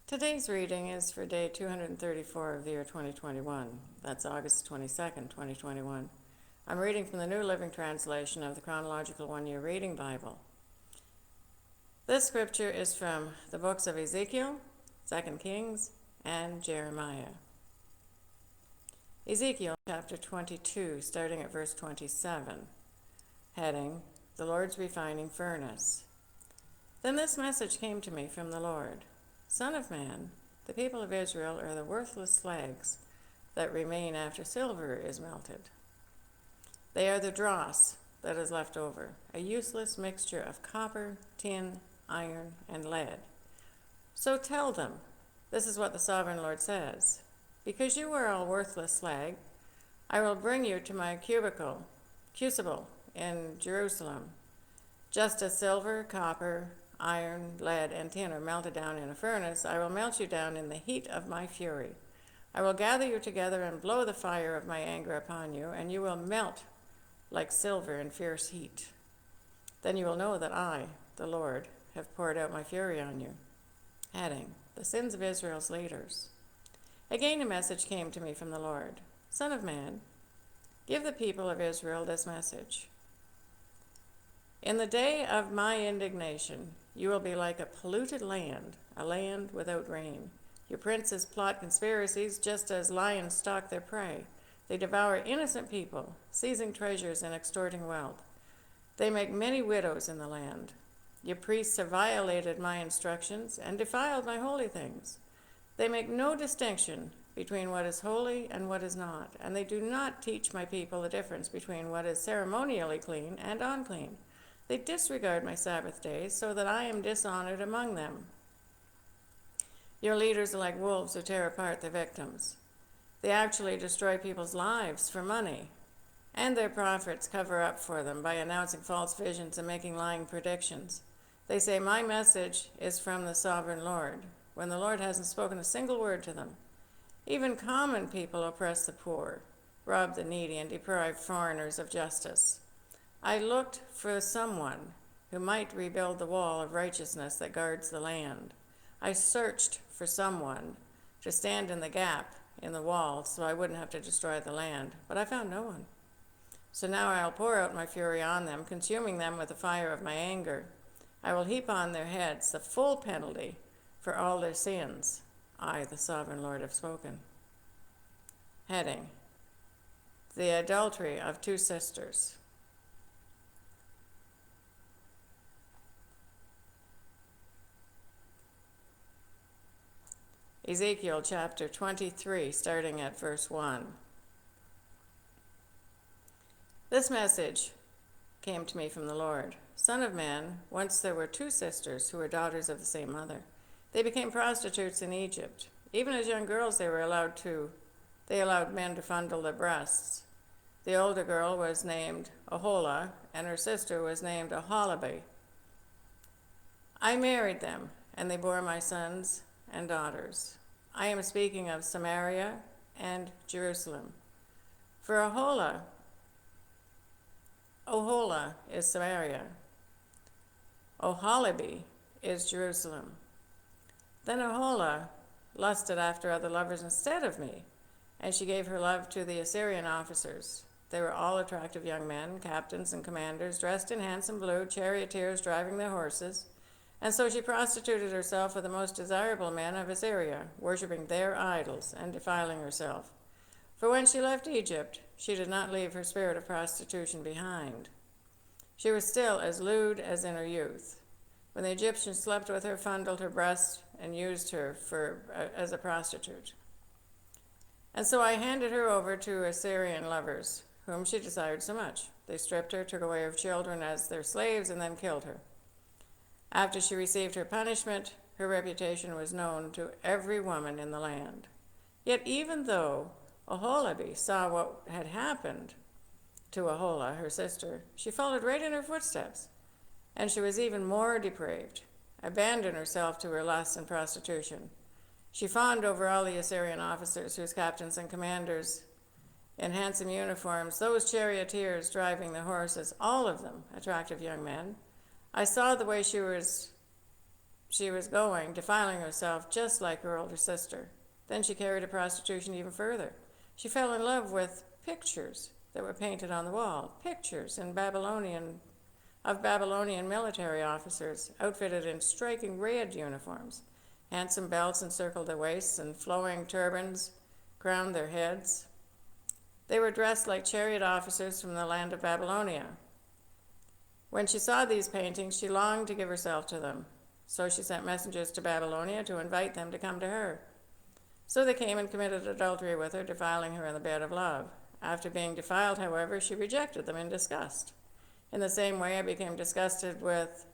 Today's reading is for day 234 of the year 2021. That's August 22nd, 2021. I'm reading from the New Living Translation of the Chronological One-Year Reading Bible. This scripture is from the books of Ezekiel, 2 Kings, and Jeremiah. Ezekiel chapter 22, starting at verse 27. Heading, The Lord's Refining Furnace. Then this message came to me from the Lord. Son of man, the people of Israel are the worthless slags that remain after silver is melted. They are the dross that is left over, a useless mixture of copper, tin, iron, and lead. So tell them, this is what the sovereign Lord says. Because you are all worthless slag, I will bring you to my crucible in Jerusalem. Just as silver, copper, iron, lead, and tin are melted down in a furnace, I will melt you down in the heat of my fury. I will gather you together and blow the fire of my anger upon you, and you will melt like silver in fierce heat. Then you will know that I, the Lord, have poured out my fury on you. Heading, The Sins of Israel's Leaders. Again a message came to me from the Lord. Son of man, give the people of Israel this message. In the day of my indignation, you will be like a polluted land, a land without rain. Your princes plot conspiracies just as lions stalk their prey. They devour innocent people, seizing treasures and extorting wealth. They make many widows in the land. Your priests have violated my instructions and defiled my holy things. They make no distinction between what is holy and what is not, and they do not teach my people the difference between what is ceremonially clean and unclean. They disregard my Sabbath days so that I am dishonored among them. Your leaders are like wolves who tear apart their victims. They actually destroy people's lives for money, and their prophets cover up for them by announcing false visions and making lying predictions. They say, my message is from the sovereign Lord, when the Lord hasn't spoken a single word to them. Even common people oppress the poor, rob the needy, and deprive foreigners of justice. I looked for someone who might rebuild the wall of righteousness that guards the land. I searched for someone to stand in the gap in the wall so I wouldn't have to destroy the land, but I found no one. So now I'll pour out my fury on them, consuming them with the fire of my anger. I will heap on their heads the full penalty for all their sins. I, the sovereign Lord, have spoken. Heading, The Adultery of Two Sisters. Ezekiel chapter 23, starting at verse 1. This message came to me from the Lord. Son of man, once there were two sisters who were daughters of the same mother. They became prostitutes in Egypt. Even as young girls, they allowed men to fondle their breasts. The older girl was named Oholah, and her sister was named Oholiba. I married them, and they bore my sons and daughters. I am speaking of Samaria and Jerusalem. For Oholah is Samaria. Oholiba is Jerusalem. Then Oholah lusted after other lovers instead of me, and she gave her love to the Assyrian officers. They were all attractive young men, captains and commanders, dressed in handsome blue, charioteers driving their horses. And so she prostituted herself with the most desirable men of Assyria, worshiping their idols and defiling herself. For when she left Egypt, she did not leave her spirit of prostitution behind. She was still as lewd as in her youth. When the Egyptians slept with her, fondled her breasts, and used her as a prostitute. And so I handed her over to Assyrian lovers, whom she desired so much. They stripped her, took away her children as their slaves, and then killed her. After she received her punishment, her reputation was known to every woman in the land. Yet even though Oholiba saw what had happened to Oholah, her sister, she followed right in her footsteps, and she was even more depraved, abandoned herself to her lust and prostitution. She fawned over all the Assyrian officers, whose captains and commanders in handsome uniforms, those charioteers driving the horses, all of them attractive young men. I saw the way she was she was going, defiling herself just like her older sister. Then she carried her prostitution even further. She fell in love with pictures that were painted on the wall, pictures of Babylonian military officers outfitted in striking red uniforms. Handsome belts encircled their waists, and flowing turbans crowned their heads. They were dressed like chariot officers from the land of Babylonia. When she saw these paintings, she longed to give herself to them. So she sent messengers to Babylonia to invite them to come to her. So they came and committed adultery with her, defiling her in the bed of love. After being defiled, however, she rejected them in disgust. In the same way, I became disgusted with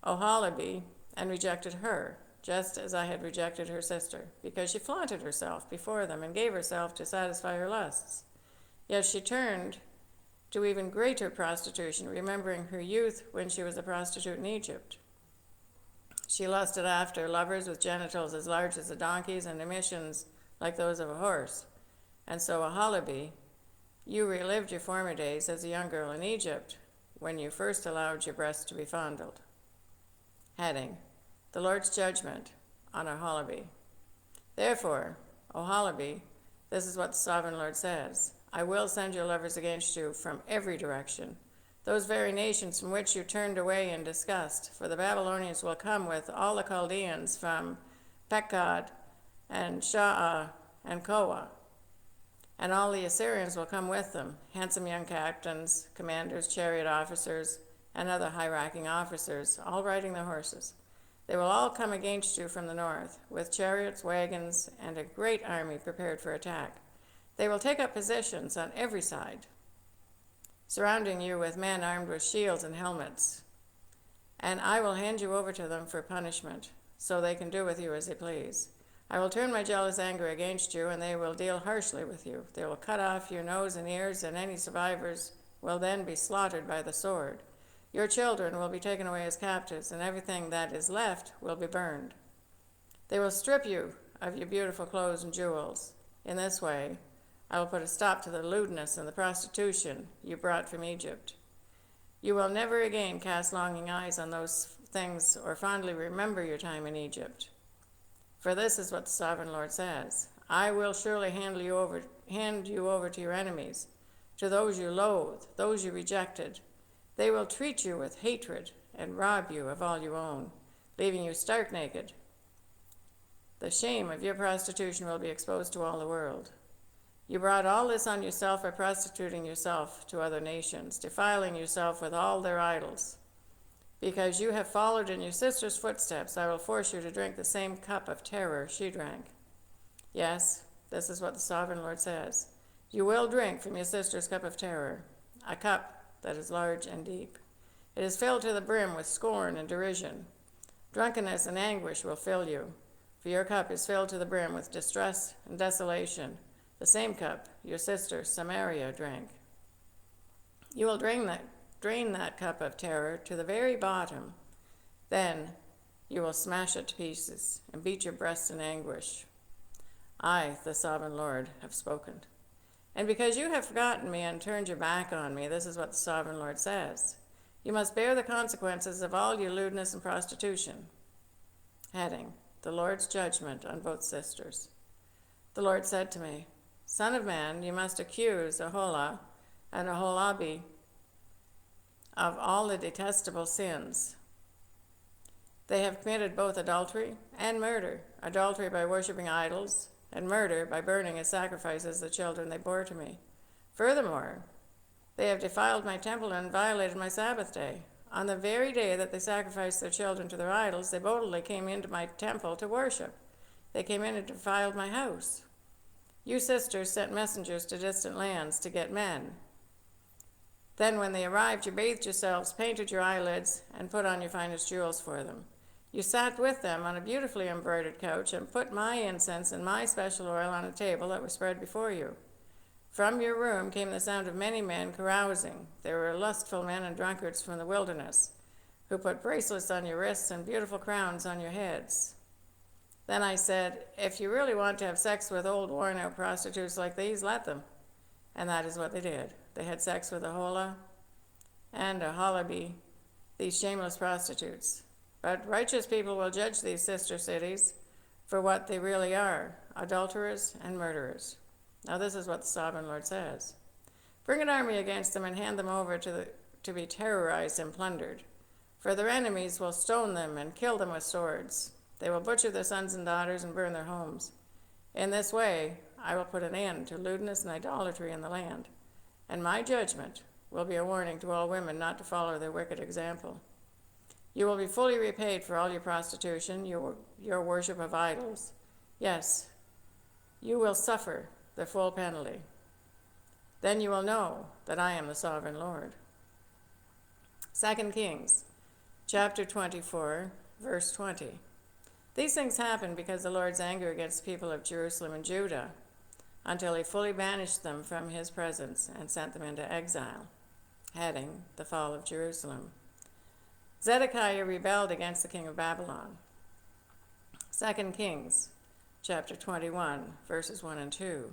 Oholiab and rejected her, just as I had rejected her sister, because she flaunted herself before them and gave herself to satisfy her lusts. Yet she turned to even greater prostitution, remembering her youth when she was a prostitute in Egypt. She lusted after lovers with genitals as large as a donkey's and emissions like those of a horse. And so, Oholiab, you relived your former days as a young girl in Egypt when you first allowed your breasts to be fondled. Heading: The Lord's Judgment on Oholiab. Therefore, Oholiab, this is what the Sovereign Lord says: I will send your lovers against you from every direction, those very nations from which you turned away in disgust, for the Babylonians will come with all the Chaldeans from Pekod and Sha'ah and Koah, and all the Assyrians will come with them, handsome young captains, commanders, chariot officers, and other high-ranking officers, all riding their horses. They will all come against you from the north, with chariots, wagons, and a great army prepared for attack. They will take up positions on every side, surrounding you with men armed with shields and helmets. And I will hand you over to them for punishment, so they can do with you as they please. I will turn my jealous anger against you, and they will deal harshly with you. They will cut off your nose and ears, and any survivors will then be slaughtered by the sword. Your children will be taken away as captives, and everything that is left will be burned. They will strip you of your beautiful clothes and jewels. In this way, I will put a stop to the lewdness and the prostitution you brought from Egypt. You will never again cast longing eyes on those things or fondly remember your time in Egypt. For this is what the Sovereign Lord says: I will surely hand you over to your enemies, to those you loathe, those you rejected. They will treat you with hatred and rob you of all you own, leaving you stark naked. The shame of your prostitution will be exposed to all the world. You brought all this on yourself by prostituting yourself to other nations, defiling yourself with all their idols. Because you have followed in your sister's footsteps, I will force you to drink the same cup of terror she drank. Yes, this is what the Sovereign Lord says: you will drink from your sister's cup of terror, a cup that is large and deep. It is filled to the brim with scorn and derision. Drunkenness and anguish will fill you, for your cup is filled to the brim with distress and desolation, the same cup your sister Samaria drank. You will drain that cup of terror to the very bottom. Then you will smash it to pieces and beat your breasts in anguish. I, the Sovereign Lord, have spoken. And because you have forgotten me and turned your back on me, this is what the Sovereign Lord says: you must bear the consequences of all your lewdness and prostitution. Heading: The Lord's Judgment on both sisters. The Lord said to me, Son of man, you must accuse Aholah and Oholiab of all the detestable sins. They have committed both adultery and murder: adultery by worshiping idols, and murder by burning as sacrifices the children they bore to me. Furthermore, they have defiled my temple and violated my Sabbath day. On the very day that they sacrificed their children to their idols, they boldly came into my temple to worship. They came in and defiled my house. You sisters sent messengers to distant lands to get men. Then when they arrived, you bathed yourselves, painted your eyelids, and put on your finest jewels for them. You sat with them on a beautifully embroidered couch and put my incense and my special oil on a table that was spread before you. From your room came the sound of many men carousing. There were lustful men and drunkards from the wilderness, who put bracelets on your wrists and beautiful crowns on your heads. Then I said, if you really want to have sex with old worn-out prostitutes like these, let them. And that is what they did. They had sex with Aholah and Oholiab, these shameless prostitutes. But righteous people will judge these sister cities for what they really are, adulterers and murderers. Now this is what the sovereign Lord says. Bring an army against them and hand them over to be terrorized and plundered. For their enemies will stone them and kill them with swords. They will butcher their sons and daughters and burn their homes. In this way, I will put an end to lewdness and idolatry in the land, and my judgment will be a warning to all women not to follow their wicked example. You will be fully repaid for all your prostitution, your worship of idols. Yes, you will suffer the full penalty. Then you will know that I am the sovereign Lord. 2 Kings, chapter 24, verse 20. These things happened because the Lord's anger against the people of Jerusalem and Judah, until he fully banished them from his presence and sent them into exile. Heading, the fall of Jerusalem. Zedekiah rebelled against the king of Babylon. 2 Kings, chapter 21, verses 1 and 2.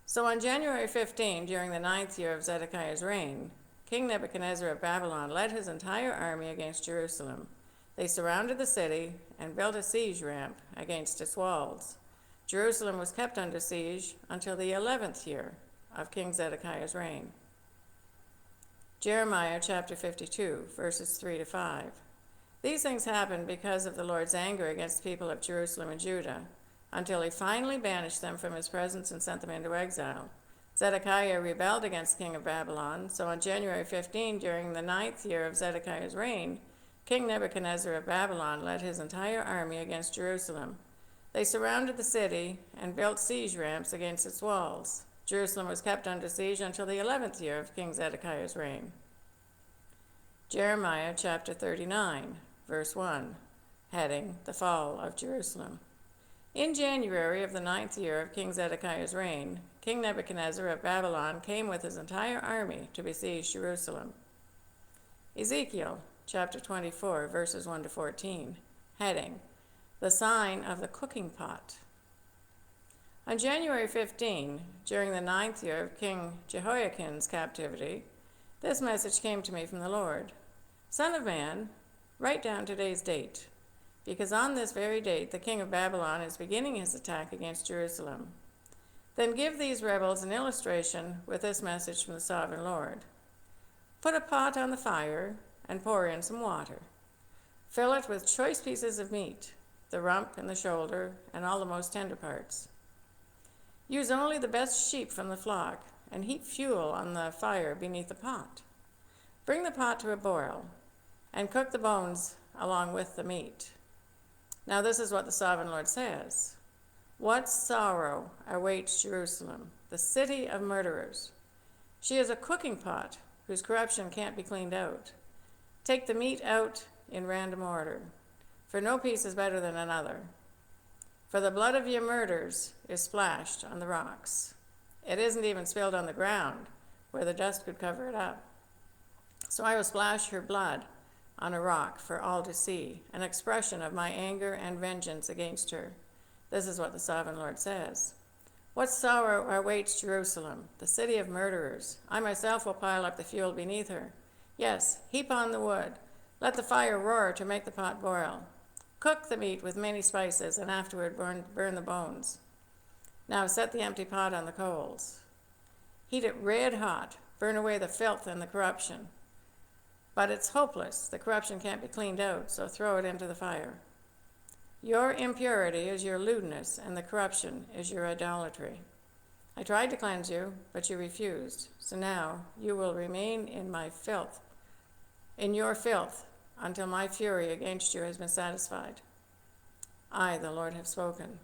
So on January 15, during the 9th year of Zedekiah's reign, King Nebuchadnezzar of Babylon led his entire army against Jerusalem. They surrounded the city and built a siege ramp against its walls. Jerusalem was kept under siege until the 11th year of King Zedekiah's reign. Jeremiah chapter 52, verses 3 to 5. These things happened because of the Lord's anger against the people of Jerusalem and Judah, until he finally banished them from his presence and sent them into exile. Zedekiah rebelled against the king of Babylon, so on January 15, during the 9th year of Zedekiah's reign, King Nebuchadnezzar of Babylon led his entire army against Jerusalem. They surrounded the city and built siege ramps against its walls. Jerusalem was kept under siege until the 11th year of King Zedekiah's reign. Jeremiah chapter 39, verse 1, heading, the fall of Jerusalem. In January of the 9th year of King Zedekiah's reign, King Nebuchadnezzar of Babylon came with his entire army to besiege Jerusalem. Ezekiel chapter 24, verses 1 to 14, heading, the sign of the cooking pot. On January 15, during the 9th year of King Jehoiakim's captivity, this message came to me from the Lord. Son of man, write down today's date, because on this very date the king of Babylon is beginning his attack against Jerusalem. Then give these rebels an illustration with this message from the sovereign Lord. Put a pot on the fire and pour in some water. Fill it with choice pieces of meat, the rump and the shoulder, and all the most tender parts. Use only the best sheep from the flock, and heap fuel on the fire beneath the pot. Bring the pot to a boil, and cook the bones along with the meat. Now this is what the sovereign Lord says. What sorrow awaits Jerusalem, the city of murderers. She is a cooking pot whose corruption can't be cleaned out. Take the meat out in random order, for no piece is better than another. For the blood of your murders is splashed on the rocks. It isn't even spilled on the ground, where the dust could cover it up. So I will splash her blood on a rock for all to see, an expression of my anger and vengeance against her. This is what the sovereign Lord says. What sorrow awaits Jerusalem, the city of murderers. I myself will pile up the fuel beneath her. Yes, heap on the wood. Let the fire roar to make the pot boil. Cook the meat with many spices, and afterward burn the bones. Now set the empty pot on the coals. Heat it red hot. Burn away the filth and the corruption. But it's hopeless. The corruption can't be cleaned out, so throw it into the fire. Your impurity is your lewdness, and the corruption is your idolatry. I tried to cleanse you, but you refused. So now you will remain in your filth, until my fury against you has been satisfied. I, the Lord, have spoken.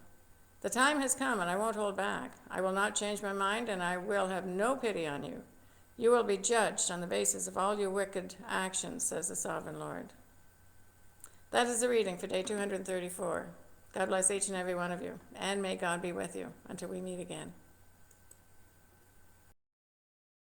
The time has come, and I won't hold back. I will not change my mind, and I will have no pity on you. You will be judged on the basis of all your wicked actions, says the sovereign Lord. That is the reading for day 234. God bless each and every one of you, and may God be with you until we meet again.